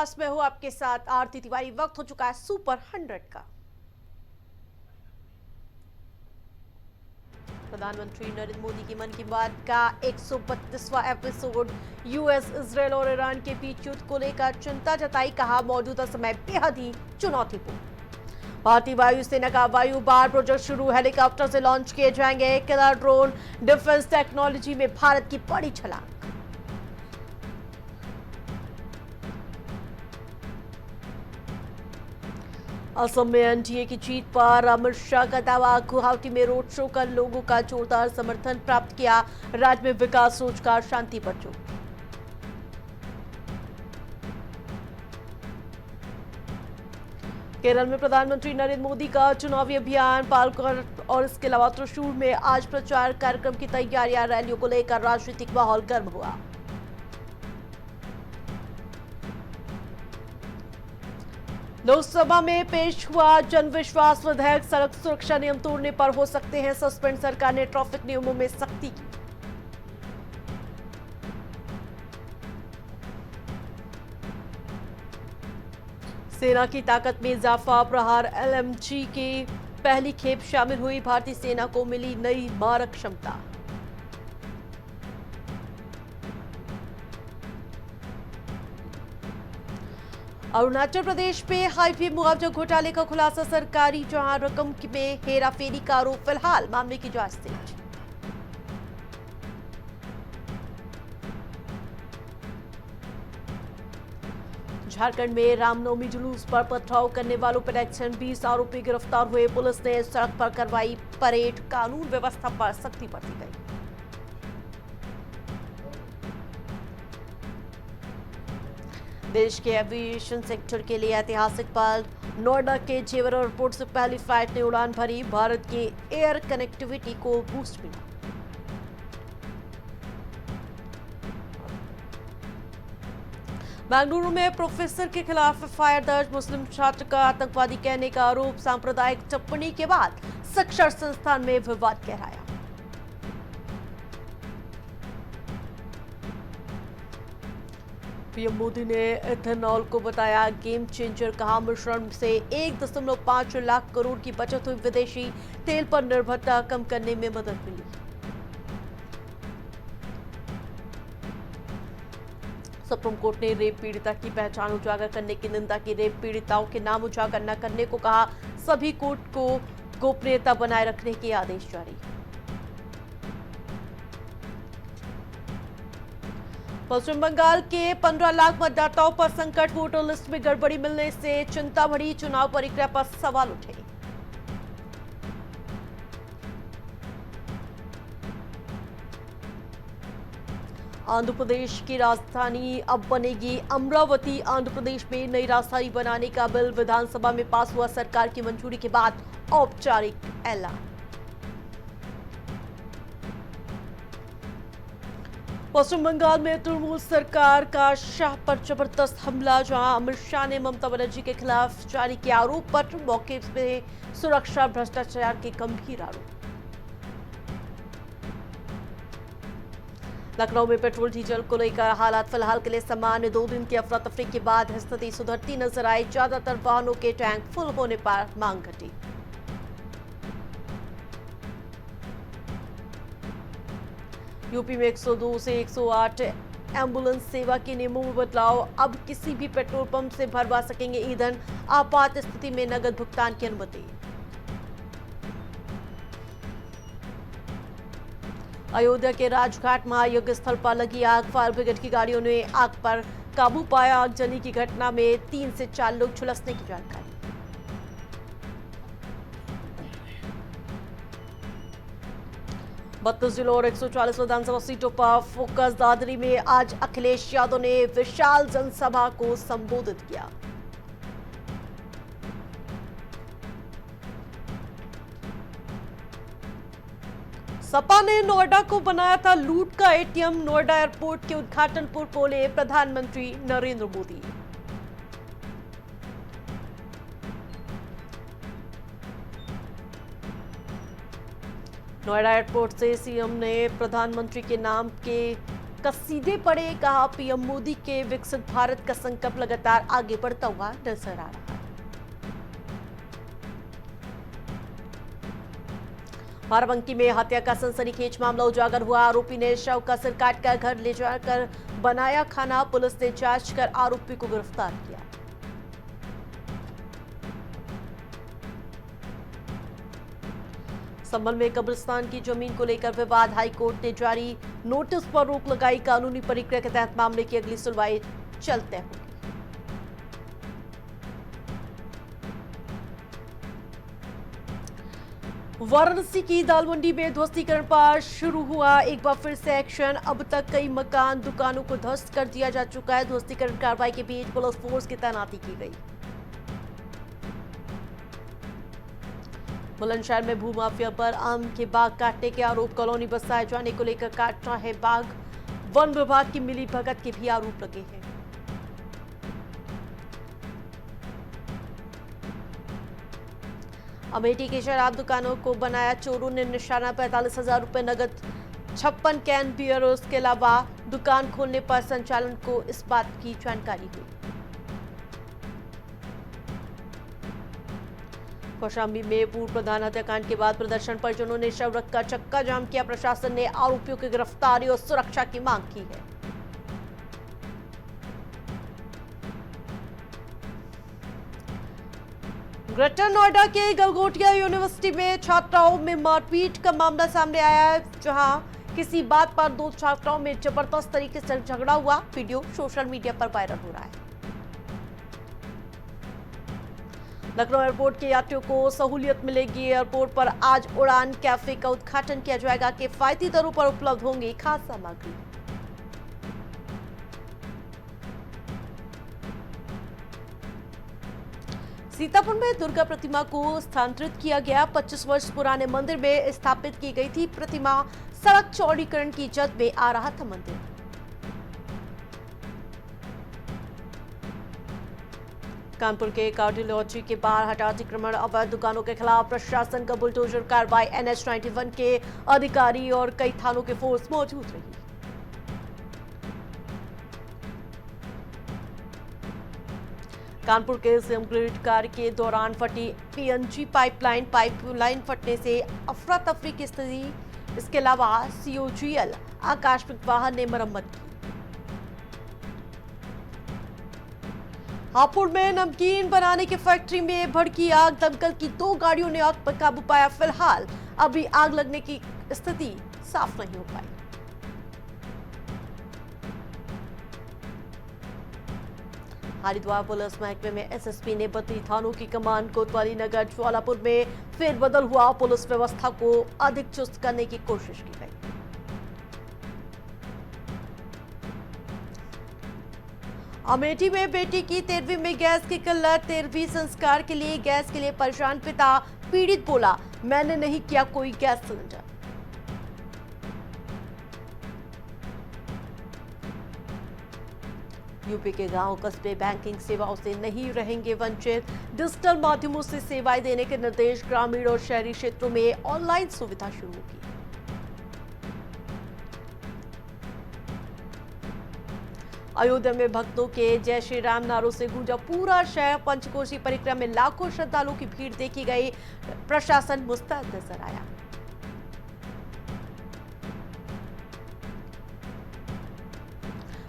Breakfast में हूँ आपके साथ आरती तिवारी। वक्त हो चुका है सुपर 100 का। प्रधानमंत्री नरेंद्र मोदी की मन की बात का 132वां एपिसोड। यूएस, इजरायल और ईरान के बीच युद्ध को लेकर चिंता जताई, कहा मौजूदा समय बेहद ही चुनौतीपूर्ण। भारतीय वायुसेना का वायु बार प्रोजेक्ट शुरू, हेलीकॉप्टर से लॉन्च किए जाएंगे किलर ड्रोन। डिफेंस टेक्नोलॉजी में भारत की बड़ी छलांग। असम में एनडीए की जीत पर अमित शाह का दावा, गुवाहाटी में रोड शो कर लोगों का जोरदार समर्थन प्राप्त किया। राज्य में विकास, रोजगार, शांति पर जोर। केरल में प्रधानमंत्री नरेंद्र मोदी का चुनावी अभियान, पालघर और इसके अलावा त्रिशूर में आज प्रचार कार्यक्रम की तैयारियां। रैलियों को लेकर राजनीतिक माहौल गर्म हुआ। लोकसभा में पेश हुआ जन विश्वास विधेयक, सड़क सुरक्षा नियम तोड़ने पर हो सकते हैं सस्पेंड। सरकार ने ट्रैफिक नियमों में सख्ती की। सेना की ताकत में इजाफा, प्रहार एलएमजी की पहली खेप शामिल हुई। भारतीय सेना को मिली नई मारक क्षमता। अरुणाचल प्रदेश में हाईवे मुआवजा घोटाले का खुलासा, सरकारी जहां रकम में हेराफेरी का आरोप। फिलहाल मामले की जांच तेज। झारखंड में रामनवमी जुलूस पर पथराव करने वालों पर एक्शन, 20 आरोपी गिरफ्तार हुए। पुलिस ने सड़क पर करवाई परेड, कानून व्यवस्था पर सख्ती बरती गई। देश के एविएशन सेक्टर के लिए ऐतिहासिक पल, नोएडा के जेवर एयरपोर्ट से पहली फ्लाइट ने उड़ान भरी। भारत की एयर कनेक्टिविटी को बूस्ट मिला। बेंगलुरु में प्रोफेसर के खिलाफ एफआईआर दर्ज, मुस्लिम छात्र का आतंकवादी कहने का आरोप। सांप्रदायिक टिप्पणी के बाद शिक्षा संस्थान में विवाद गहराया। पीएम मोदी ने इथेनॉल को बताया गेम चेंजर, कहा मिश्रण से 1.5 लाख करोड़ की बचत हुई। विदेशी तेल पर निर्भरता कम करने में मदद मिली। सुप्रीम कोर्ट ने रेप पीड़िता की पहचान उजागर करने की निंदा की। रेप पीड़िताओं के नाम उजागर न करने को कहा। सभी कोर्ट को गोपनीयता बनाए रखने के आदेश जारी। पश्चिम बंगाल के 15 लाख मतदाताओं पर संकट, वोटर लिस्ट में गड़बड़ी मिलने से चिंता बढ़ी। चुनाव प्रक्रिया पर सवाल उठे। आंध्र प्रदेश की राजधानी अब बनेगी अमरावती। आंध्र प्रदेश में नई राजधानी बनाने का बिल विधानसभा में पास हुआ। सरकार की मंजूरी के बाद औपचारिक ऐलान। पश्चिम बंगाल में तृणमूल सरकार का शाह पर जबरदस्त हमला, जहां अमित शाह ने ममता बनर्जी के खिलाफ जारी किया आरोप पत्र। मौके पे सुरक्षा भ्रष्टाचार के गंभीर आरोप। लखनऊ में पेट्रोल डीजल को लेकर हालात फिलहाल के लिए सामान्य। 2 दिन की अफरा तफरी के बाद स्थिति सुधरती नजर आई। ज्यादातर वाहनों के टैंक फुल होने पर मांग घटी। यूपी में 102 से 108 एम्बुलेंस सेवा के नियमों में बदलाव। अब किसी भी पेट्रोल पंप से भरवा सकेंगे ईंधन। आपात स्थिति में नगद भुगतान की अनुमति। अयोध्या के राजघाट महायज्ञ स्थल पर लगी आग, फायर ब्रिगेड की गाड़ियों ने आग पर काबू पाया। आगजनी की घटना में 3 से 4 लोग झुलसने की जानकारी। 32 जिलों और 140 विधानसभा सीटों पर फोकस। दादरी में आज अखिलेश यादव ने विशाल जनसभा को संबोधित किया। सपा ने नोएडा को बनाया था लूट का एटीएम। नोएडा एयरपोर्ट के उद्घाटन पर बोले प्रधानमंत्री नरेंद्र मोदी। नोएडा एयरपोर्ट से सीएम ने प्रधानमंत्री के नाम के कसीदे पड़े। कहा पीएम मोदी के विकसित भारत का संकल्प लगातार आगे बढ़ता हुआ नजर आ रहा है। बाराबंकी में हत्या का सनसनीखेज मामला उजागर हुआ। आरोपी ने शव का सिर काटकर घर ले जाकर बनाया खाना। पुलिस ने जांच कर आरोपी को गिरफ्तार किया। संभल में कब्रिस्तान की जमीन को लेकर विवाद। हाईकोर्ट ने जारी नोटिस पर रोक लगाई। कानूनी प्रक्रिया के तहत मामले की अगली सुनवाई चलते होगी। वाराणसी की दाल मंडी में ध्वस्तीकरण पर शुरू हुआ एक बार फिर से एक्शन। अब तक कई मकान दुकानों को ध्वस्त कर दिया जा चुका है। ध्वस्तीकरण कार्रवाई के बीच पुलिस फोर्स की तैनाती की गई। बुलंदशहर में भूमाफिया पर आम के बाग काटने के आरोप। कॉलोनी बसाए जाने को लेकर काट रहा है बाग। वन विभाग की मिली भगत के भी आरोप लगे हैं। अमेठी की शराब दुकानों को बनाया चोरों ने निशाना। 45,000 रुपए नगद, 56 कैन बियर और उसके अलावा दुकान खोलने पर संचालन को इस बात की जानकारी हुई। कौशाम्बी में पूर्व प्रधान हत्याकांड के बाद प्रदर्शन पर जिन्होंने शव रखकर चक्का जाम किया। प्रशासन ने आरोपियों की गिरफ्तारी और सुरक्षा की मांग की है। ग्रेटर नोएडा के गलगोटिया यूनिवर्सिटी में छात्राओं में मारपीट का मामला सामने आया है, जहां किसी बात पर दो छात्राओं में जबरदस्त तरीके से झगड़ा हुआ। वीडियो सोशल मीडिया पर वायरल हो रहा है। लखनऊ एयरपोर्ट के यात्रियों को सहूलियत मिलेगी। एयरपोर्ट पर आज उड़ान कैफे का उद्घाटन किया जाएगा। किफायती दरों पर उपलब्ध होंगी खास सामग्री। सीतापुर में दुर्गा प्रतिमा को स्थानांतरित किया गया। 25 वर्ष पुराने मंदिर में स्थापित की गई थी प्रतिमा। सड़क चौड़ीकरण की जद में आ रहा था मंदिर। कानपुर के कार्डियोलॉजी के बाहर हटा अतिक्रमण। अवैध दुकानों के खिलाफ प्रशासन का बुलडोजर कार्रवाई। NH-91 के अधिकारी और कई थानों के फोर्स मौजूद रही। कानपुर के सीएम क्रेडिट कार्ड के दौरान फटी PNG पाइपलाइन फटने से अफरा तफरी की स्थिति। इसके अलावा COGL आकस्मिक वाहन ने मरम्मत की। हापुड़ में नमकीन बनाने की फैक्ट्री में भड़की आग। दमकल की 2 गाड़ियों ने आग पर काबू पाया। फिलहाल अभी आग लगने की स्थिति साफ नहीं हो पाई। हरिद्वार पुलिस महकमे में SSP ने बदली थानों की कमान। कोतवाली नगर ज्वालापुर में फेरबदल हुआ। पुलिस व्यवस्था को अधिक चुस्त करने की कोशिश की गई। अमेठी में बेटी की 13वीं में गैस की किल्लत। 13वीं संस्कार के लिए गैस के लिए परेशान पिता। पीड़ित बोला, मैंने नहीं किया कोई गैस सिलेंडर। यूपी के गांव कस्बे बैंकिंग सेवाओं से नहीं रहेंगे वंचित। डिजिटल माध्यमों से सेवाएं देने के निर्देश। ग्रामीण और शहरी क्षेत्रों में ऑनलाइन सुविधा शुरू होगी। अयोध्या में भक्तों के जय श्री राम नारों से गूंजा पूरा शहर। पंचकोशी परिक्रमा में लाखों श्रद्धालुओं की भीड़ देखी गई। प्रशासन मुस्तैद नजर आया।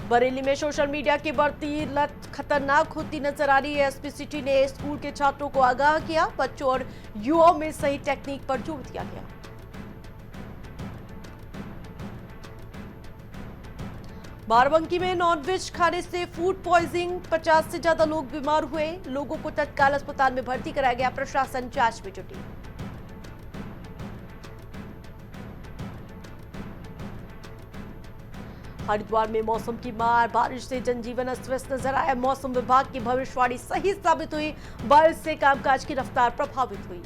बरेली में सोशल मीडिया की बढ़ती लत खतरनाक होती नजर आ रही है। SP सिटी ने स्कूल के छात्रों को आगाह किया। बच्चों और युवाओं में सही टेक्निक पर जोर दिया गया। बाराबंकी में नॉनवेज खाने से फूड पॉइजनिंग। 50 से ज्यादा लोग बीमार हुए। लोगों को तत्काल अस्पताल में भर्ती कराया गया। प्रशासन जांच में जुटी। हरिद्वार में मौसम की मार। बारिश से जनजीवन अस्त व्यस्त नजर आया। मौसम विभाग की भविष्यवाणी सही साबित हुई। बारिश से कामकाज की रफ्तार प्रभावित हुई।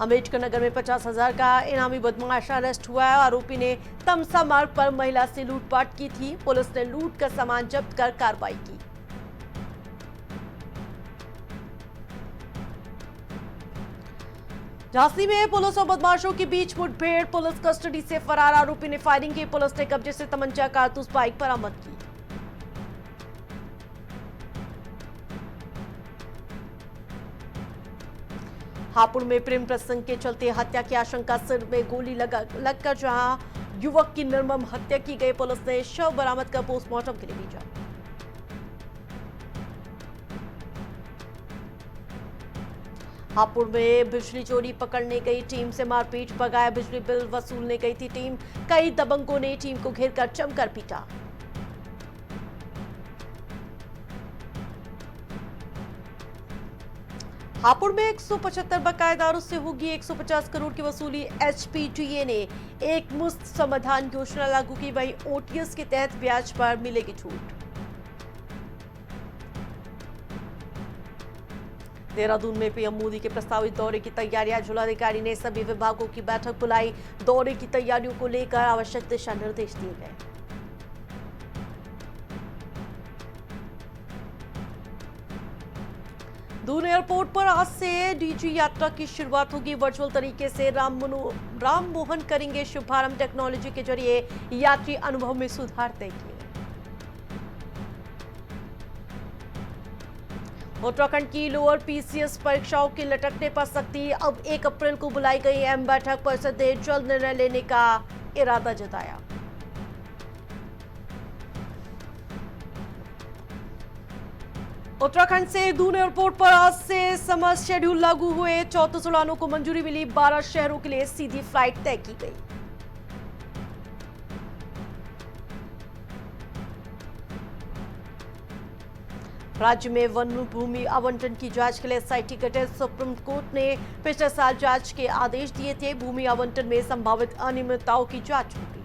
अम्बेडकर नगर में 50,000 का इनामी बदमाश अरेस्ट हुआ है। आरोपी ने तमसा मार्ग पर महिला से लूटपाट की थी। पुलिस ने लूट का सामान जब्त कर कार्रवाई की। झांसी में पुलिस और बदमाशों के बीच मुठभेड़, पुलिस कस्टडी से फरार आरोपी ने फायरिंग की, पुलिस ने कब्जे से तमंचा, कारतूस, बाइक बरामद की। हापुड़ में प्रेम प्रसंग के चलते हत्या की आशंका, सिर में गोली लगकर जहां युवक की निर्मम हत्या की गई, पुलिस ने शव बरामद कर पोस्टमार्टम के लिए भेजा। हापुड़ में बिजली चोरी पकड़ने गई टीम से मारपीट, बकाया बिजली बिल वसूलने गई थी टीम, कई दबंगों ने टीम को घेरकर जमकर पीटा। हापुड़ में 175 बकायेदारों से होगी 150 करोड़ की वसूली, एचपीटीए ने एक मुश्त समाधान योजना लागू की, वहीं ओटीएस के तहत ब्याज पर मिलेगी छूट। देहरादून में पीएम मोदी के प्रस्तावित दौरे की तैयारियां, जिलाधिकारी ने सभी विभागों की बैठक बुलाई, दौरे की तैयारियों को लेकर आवश्यक दिशा निर्देश दिए गए। दून एयरपोर्ट पर आज से डीजी यात्रा की शुरुआत होगी, वर्चुअल तरीके से राम मोहन करेंगे शुभारंभ, टेक्नोलॉजी के जरिए यात्री अनुभव में सुधार देंगे। उत्तराखंड की लोअर पीसीएस परीक्षाओं के लटकने पर सख्ती, अब 1 अप्रैल को बुलाई गई एम बैठक, परिषद ने जल्द निर्णय लेने का इरादा जताया। उत्तराखंड से दून एयरपोर्ट पर आज से समर शेड्यूल लागू हुए, 34 उड़ानों को मंजूरी मिली, 12 शहरों के लिए सीधी फ्लाइट तय की गई। राज्य में वन भूमि आवंटन की जांच के लिए एसआईटी गठित, सुप्रीम कोर्ट ने पिछले साल जांच के आदेश दिए थे, भूमि आवंटन में संभावित अनियमितताओं की जांच होगी।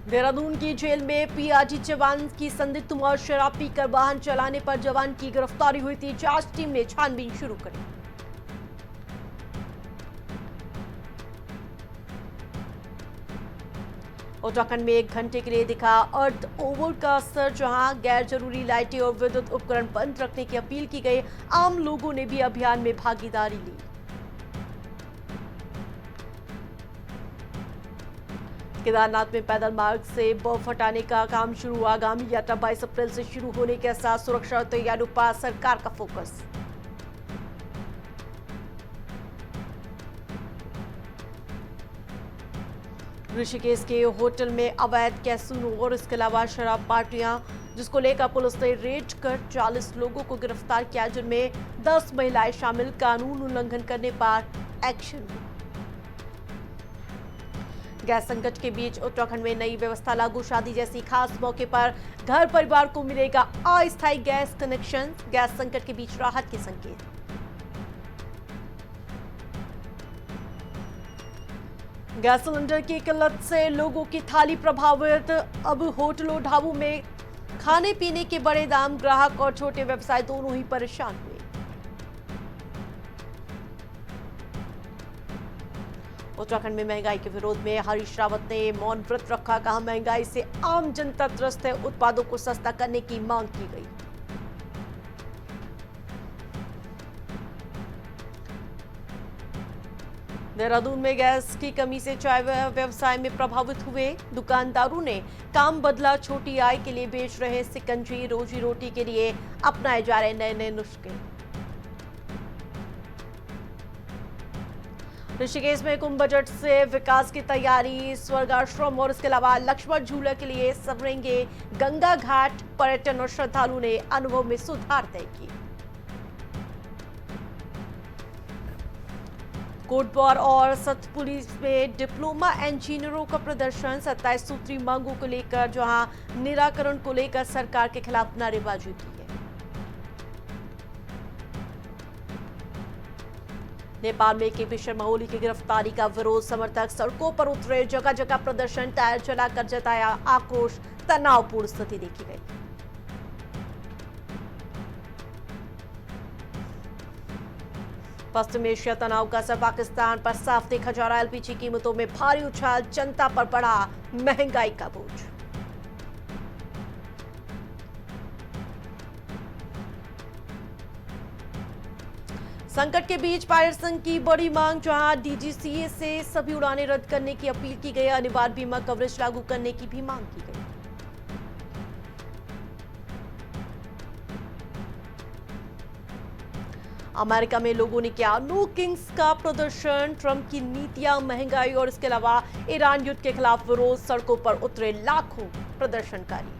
देहरादून की जेल में पीआरजी जवान की संदिग्ध मौत, शराब पीकर वाहन चलाने पर जवान की गिरफ्तारी हुई थी, जांच टीम ने छानबीन शुरू करी। उत्तराखंड में 1 घंटे के लिए दिखा अर्थ ओवर का असर, जहां गैर जरूरी लाइटें और विद्युत उपकरण बंद रखने की अपील की गई, आम लोगों ने भी अभियान में भागीदारी ली। केदारनाथ में पैदल मार्ग से बर्फ हटाने का काम शुरू, आगामी यात्रा 22 अप्रैल से शुरू होने के साथ सुरक्षा और तैयारियों पर सरकार का फोकस। ऋषिकेश के होटल में अवैध कैसीनो और इसके अलावा शराब पार्टियां, जिसको लेकर पुलिस ने रेड कर 40 लोगों को गिरफ्तार किया, जिनमें 10 महिलाएं शामिल, कानून उल्लंघन करने पर एक्शन। गैस संकट के बीच उत्तराखंड में नई व्यवस्था लागू, शादी जैसी खास मौके पर घर परिवार को मिलेगा अस्थायी गैस कनेक्शन, गैस संकट के बीच राहत के संकेत। गैस सिलेंडर की किल्लत से लोगों की थाली प्रभावित, अब होटलों ढाबों में खाने पीने के बड़े दाम, ग्राहक और छोटे व्यवसाय दोनों ही परेशान हुए। उत्तराखंड में महंगाई के विरोध में हरीश रावत ने मौन व्रत रखा, कहा महंगाई से आम जनता त्रस्त है, उत्पादों को सस्ता करने की मांग की गई। देहरादून में गैस की कमी से चाय व्यवसाय में प्रभावित हुए, दुकानदारों ने काम बदला, छोटी आय के लिए बेच रहे सिकंजी, रोजी रोटी के लिए अपनाए जा रहे नए नए नुस्खे। ऋषिकेश में कुंभ बजट से विकास की तैयारी, स्वर्गाश्रम और इसके अलावा लक्ष्मण झूला के लिए संवरेंगे गंगा घाट, पर्यटन और श्रद्धालुओं ने अनुभव में सुधार तय की। कोटद्वार और सतपुली में डिप्लोमा इंजीनियरों का प्रदर्शन, 27 सूत्री मांगों को लेकर, जहां निराकरण को लेकर सरकार के खिलाफ नारेबाजी की है। नेपाल में केपी शर्मा ओली की गिरफ्तारी का विरोध, समर्थक सड़कों पर उतरे, जगह जगह प्रदर्शन, टायर जलाकर जताया आक्रोश, तनावपूर्ण स्थिति देखी गई। पश्चिम एशिया तनाव का असर पाकिस्तान पर साफ देखा जा रहा है, एलपीजी कीमतों में भारी उछाल, जनता पर बढ़ा महंगाई का बोझ। संकट के बीच पायलट संघ की बड़ी मांग, जहां डीजीसीए से सभी उड़ानें रद्द करने की अपील की गई। अनिवार्य बीमा कवरेज लागू करने की भी मांग की गई। अमेरिका में लोगों ने किया नो किंग्स का प्रदर्शन। ट्रंप की नीतियां, महंगाई और इसके अलावा ईरान युद्ध के खिलाफ विरोध, सड़कों पर उतरे लाखों प्रदर्शनकारी।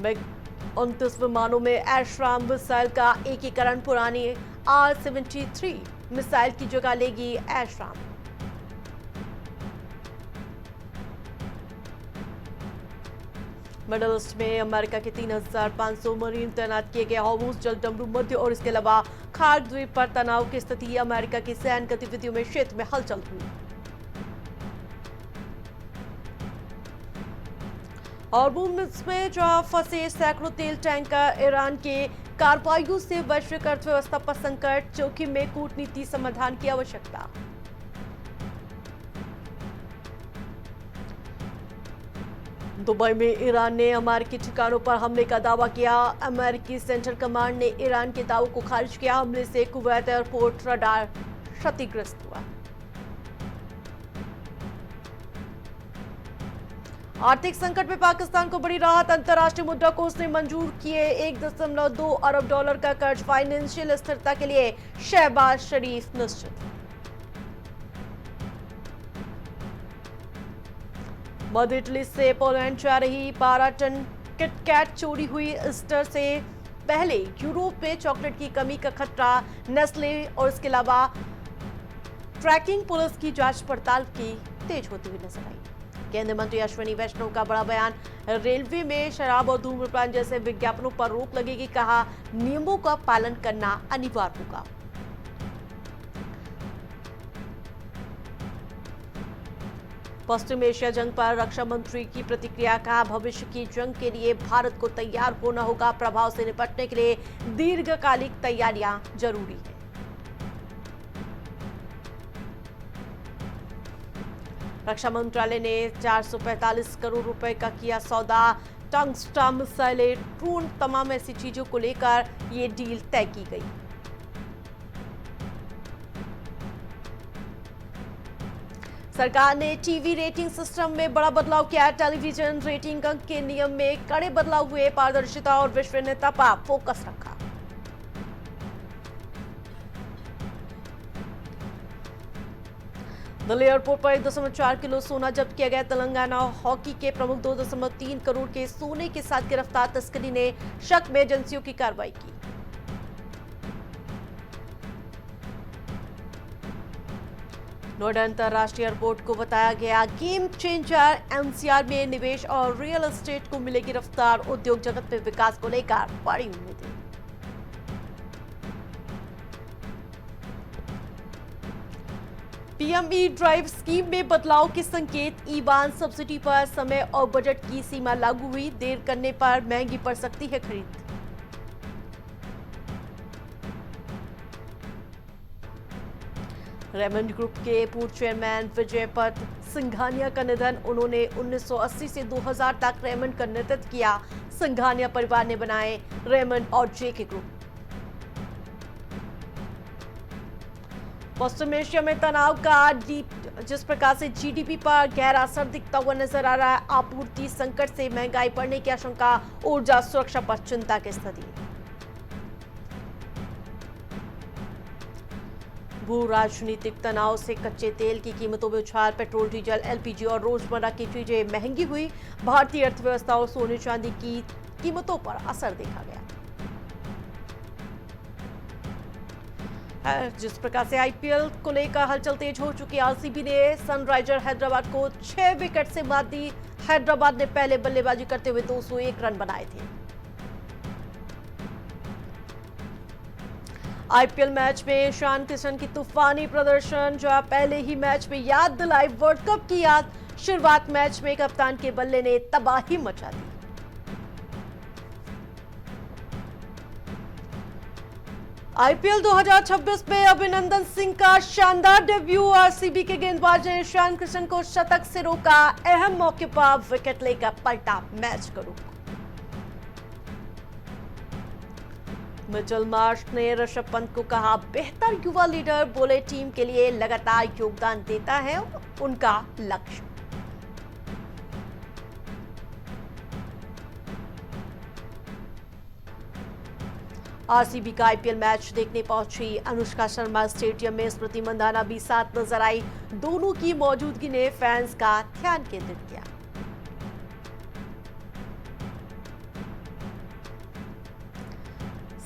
मिग 29 विमानों में एशराम मिसाइल का एकीकरण, पुरानी R-73 मिसाइल की जगह लेगी एशराम। मिडल ईस्ट में अमेरिका के 3,500 मरीन तैनात किए गए। हॉर्मुज़ जलडमरू मध्य और इसके अलावा खार्ग द्वीप पर तनाव की स्थिति। अमेरिका की सैन्य गतिविधियों में क्षेत्र में हलचल हुई। हॉर्मुज़ में जहां फंसे सैकड़ों तेल टैंकर। ईरान के कार्रवाइयों से वैश्विक अर्थव्यवस्था पर संकट, जोखिम में कूटनीति समाधान की आवश्यकता। दुबई में ईरान ने अमेरिकी ठिकानों पर हमले का दावा किया। अमेरिकी सेंट्रल कमांड ने ईरान के दावों को खारिज किया। हमले से कुवैत एयरपोर्ट रडार क्षतिग्रस्त हुआ। आर्थिक संकट में पाकिस्तान को बड़ी राहत। अंतर्राष्ट्रीय मुद्रा कोष ने मंजूर किए $1.2 अरब का कर्ज। फाइनेंशियल स्थिरता के लिए शहबाज शरीफ निश्चित। मध्य इटली से पोलैंड जा रही 12 टन किटकैट चोरी हुई। ईस्टर से पहले यूरोप में चॉकलेट की कमी का खतरा। नेस्ले और इसके अलावा ट्रैकिंग पुलिस की जांच पड़ताल की तेज होती हुई नजर आई। केंद्रीय मंत्री अश्विनी वैष्णव का बड़ा बयान। रेलवे में शराब और धूम्रपान जैसे विज्ञापनों पर रोक लगेगी, कहा नियमों का पालन करना अनिवार्य होगा। पश्चिम एशिया जंग पर रक्षा मंत्री की प्रतिक्रिया, कहा भविष्य की जंग के लिए भारत को तैयार होना होगा। प्रभाव से निपटने के लिए दीर्घकालिक तैयारियां जरूरी है। रक्षा मंत्रालय ने 445 करोड़ रुपए का किया सौदा। टंगस्टा मिसाइलें, ड्रोन, तमाम ऐसी चीजों को लेकर ये डील तय की गई। सरकार ने टीवी रेटिंग सिस्टम में बड़ा बदलाव किया। टेलीविजन रेटिंग अंक के नियम में कड़े बदलाव हुए। पारदर्शिता और विश्वसनीयता पर फोकस रखा। दिल्ली एयरपोर्ट पर 1.4 किलो सोना जब्त किया गया। तेलंगाना हॉकी के प्रमुख 2.3 करोड़ के सोने के साथ गिरफ्तार। तस्करी ने शक में एजेंसियों की कार्रवाई की। नोएडा अंतर्राष्ट्रीय एयरपोर्ट को बताया गया गेम चेंजर। एनसीआर में निवेश और रियल एस्टेट को मिलेगी रफ्तार। उद्योग जगत में विकास को लेकर बड़ी उम्मीदें। पीएमई ड्राइव स्कीम में बदलाव के संकेत। ई-वाहन सब्सिडी पर समय और बजट की सीमा लागू हुई। देर करने पर महंगी पड़ सकती है खरीद। रेमंड ग्रुप के पूर्व चेयरमैन विजय पथ सिंघानिया का निधन। उन्होंने 1980 से 2000 तक रेमंड का नेतृत्व किया। सिंघानिया परिवार ने बनाए रेमंड और जेके ग्रुप। पश्चिम एशिया में तनाव का जिस प्रकार से जीडीपी पर गहरा असर दिखता हुआ नजर आ रहा है। आपूर्ति संकट से महंगाई बढ़ने की आशंका। ऊर्जा सुरक्षा पर चिंता की स्थिति। भू राजनीतिक तनाव से कच्चे तेल की कीमतों में उछाल। पेट्रोल, डीजल, एलपीजी और रोजमर्रा की चीजें महंगी हुई। भारतीय अर्थव्यवस्था और सोने चांदी की कीमतों पर असर देखा गया। जिस प्रकार से आईपीएल को लेकर हलचल तेज हो चुकी। आरसीबी ने सनराइजर हैदराबाद को 6 विकेट से मात दी। हैदराबाद ने पहले बल्लेबाजी करते हुए 201 रन बनाए थे। आईपीएल मैच में ईशान किशन की तूफानी प्रदर्शन, जो पहले ही मैच में याद दिलाई वर्ल्ड कप की याद। शुरुआत मैच में कप्तान के बल्ले ने तबाही मचा दी। आईपीएल 2026 में अभिनंदन सिंह का शानदार डेब्यू। आरसीबी के गेंदबाज ने ईशान किशन को शतक से रोका। अहम मौके पर विकेट लेकर पलटा मैच का रुख। मिचेल मार्श ने ऋषभ पंत को कहा बेहतर युवा लीडर, बोले टीम के लिए लगातार योगदान देता है उनका लक्ष्य। आरसीबी का आईपीएल मैच देखने पहुंची अनुष्का शर्मा स्टेडियम में स्मृति मंदाना भी साथ नजर आई। दोनों की मौजूदगी ने फैंस का ध्यान केंद्रित किया।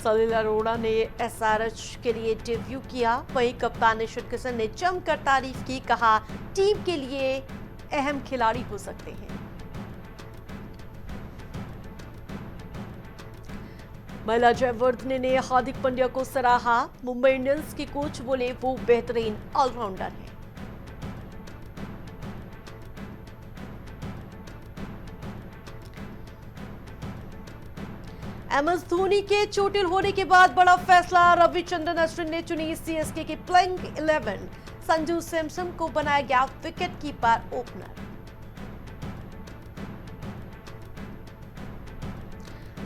सलील अरोड़ा ने एसआरएच के लिए डेब्यू किया। वहीं कप्तान ईशान किशन ने जमकर तारीफ की, कहा टीम के लिए अहम खिलाड़ी हो सकते हैं। महिला जयवर्धने ने हार्दिक पांड्या को सराहा। मुंबई इंडियंस की कोच बोले वो बेहतरीन ऑलराउंडर है। एमएस धोनी के चोटिल होने के बाद बड़ा फैसला, रविचंद्रन अश्विन ने चुनी सीएसके की प्लेइंग 11। संजू सैमसन को बनाया गया विकेट कीपर ओपनर।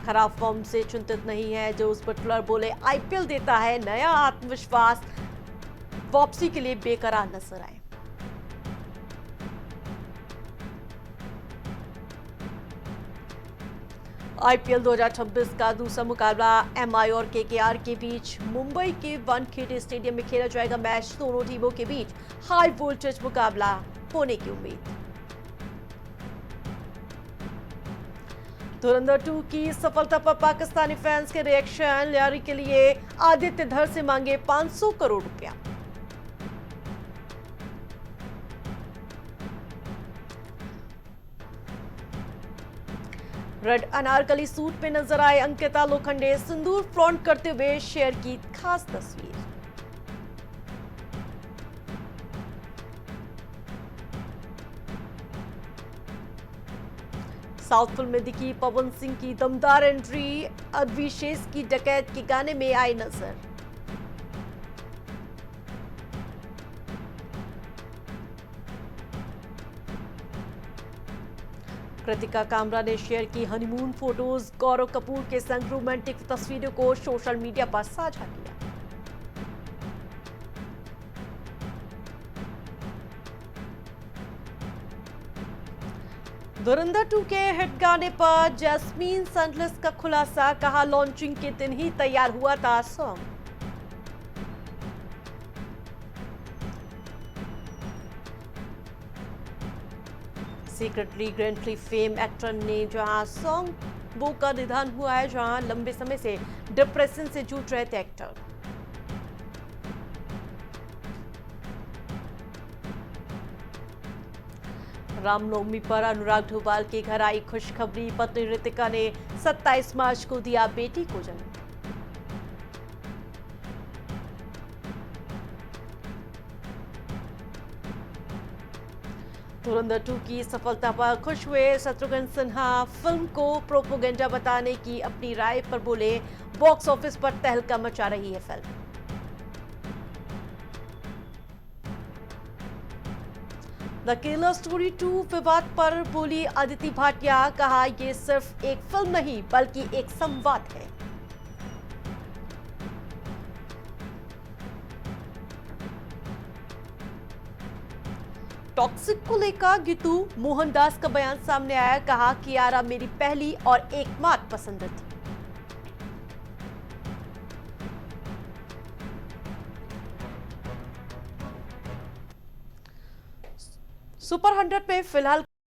खराब फॉर्म से चिंतित नहीं है जोस बटलर, बोले आईपीएल देता है नया आत्मविश्वास, वापसी के लिए बेकरार नजर आए। आईपीएल 2026 का दूसरा मुकाबला एमआई और केकेआर के बीच मुंबई के वानखेड़े स्टेडियम में खेला जाएगा। मैच दोनों टीमों के बीच हाई वोल्टेज मुकाबला होने की उम्मीद। धुरंधर 2 की सफलता पर पाकिस्तानी फैंस के रिएक्शन, लियारी के लिए आदित्य धर से मांगे 500 करोड़ रुपया। रेड अनारकली सूट में नजर आए अंकिता लोखंडे, सिंदूर फ्लॉन्ट करते हुए शेयर की खास तस्वीर। साउथ फिल्म में दिखी पवन सिंह की दमदार एंट्री, अभिषेक की डकैत के गाने में आई नजर। कृतिका कामरा ने शेयर की हनीमून फोटोज, गौरव कपूर के संग रोमांटिक तस्वीरों को सोशल मीडिया पर साझा किया। धुरंधर 2 के हिट गाने पर जैस्मीन सैंडलर्स का खुलासा, कहा लॉन्चिंग के दिन ही तैयार हुआ था song. Secretly grandly fame actor ने जहां सॉन्ग वो का निधन हुआ है, जहां लंबे समय से डिप्रेशन से जूझ रहे थे एक्टर। रामनवमी पर अनुराग ढोभाल के घर आई खुशखबरी, पत्नी ऋतिका ने 27 मार्च को दिया बेटी को जन्म। धुरंधर 2 की सफलता पर खुश हुए शत्रुघ्न सिन्हा, फिल्म को प्रोपोगेंडा बताने की अपनी राय पर बोले बॉक्स ऑफिस पर तहलका मचा रही है फिल्म। द किलर स्टोरी 2 विवाद पर बोली अदिति भाटिया, कहा यह सिर्फ एक फिल्म नहीं बल्कि एक संवाद है। टॉक्सिक को लेकर गीतू मोहनदास का बयान सामने आया, कहा कियारा मेरी पहली और एकमात्र पसंद थी। सुपर 100 में फिलहाल